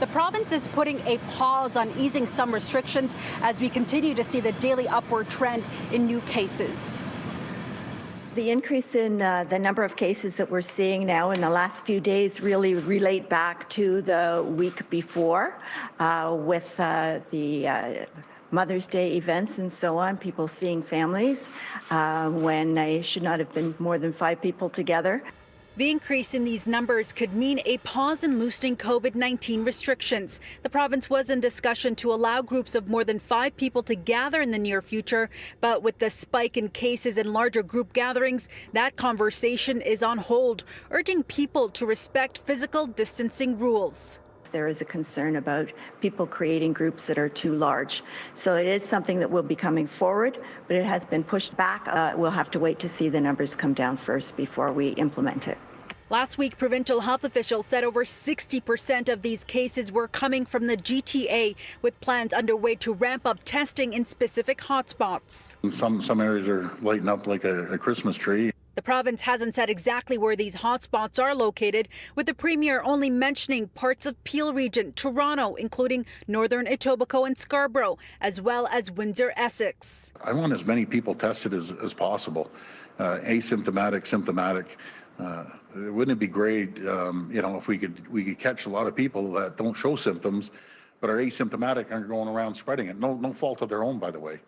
the province is putting a pause on easing some restrictions as we continue to see the daily upward trend in new cases. The increase in the number of cases that we're seeing now in the last few days really relate back to the week before with the Mother's Day events and so on, people seeing families when they should not have been more than 5 people together. The increase in these numbers could mean a pause in loosening COVID-19 restrictions. The province was in discussion to allow groups of more than 5 people to gather in the near future, but with the spike in cases and larger group gatherings, that conversation is on hold, urging people to respect physical distancing rules. There is a concern about people creating groups that are too large. So it is something that will be coming forward, but it has been pushed back. We'll have to wait to see the numbers come down first before we implement it. Last week, provincial health officials said over 60% of these cases were coming from the GTA, with plans underway to ramp up testing in specific hotspots. Some areas are lighting up like a Christmas tree. The province hasn't said exactly where these hotspots are located, with the Premier only mentioning parts of Peel Region, Toronto, including Northern Etobicoke and Scarborough, as well as Windsor-Essex. I want as many people tested as possible, asymptomatic, symptomatic. Wouldn't it be great, if we could catch a lot of people that don't show symptoms, but are asymptomatic and are going around spreading it? No fault of their own, by the way.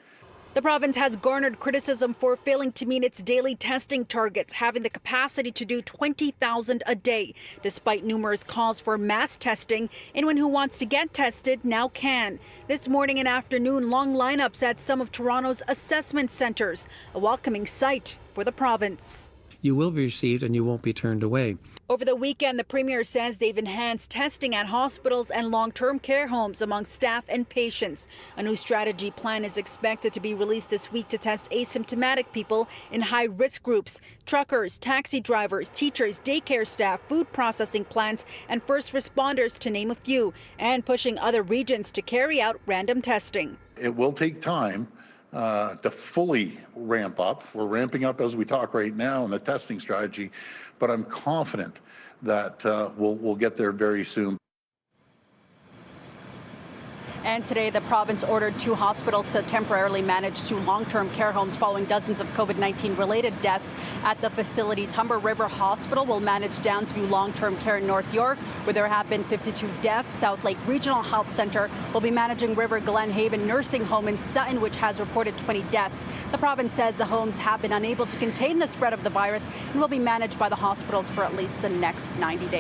The province has garnered criticism for failing to meet its daily testing targets, having the capacity to do 20,000 a day, despite numerous calls for mass testing. Anyone who wants to get tested now can. This morning and afternoon, long lineups at some of Toronto's assessment centres, a welcoming sight for the province. You will be received and you won't be turned away. Over the weekend, the Premier says they've enhanced testing at hospitals and long-term care homes among staff and patients. A new strategy plan is expected to be released this week to test asymptomatic people in high-risk groups, truckers, taxi drivers, teachers, daycare staff, food processing plants, and first responders, to name a few, and pushing other regions to carry out random testing. It will take time to fully ramp up. We're ramping up as we talk right now in the testing strategy, but I'm confident that we'll get there very soon. And today, the province ordered 2 hospitals to temporarily manage 2 long-term care homes following dozens of COVID-19 related deaths at the facilities. Humber River Hospital will manage Downsview Long-Term Care in North York, where there have been 52 deaths. South Lake Regional Health Centre will be managing River Glen Haven Nursing Home in Sutton, which has reported 20 deaths. The province says the homes have been unable to contain the spread of the virus and will be managed by the hospitals for at least the next 90 days.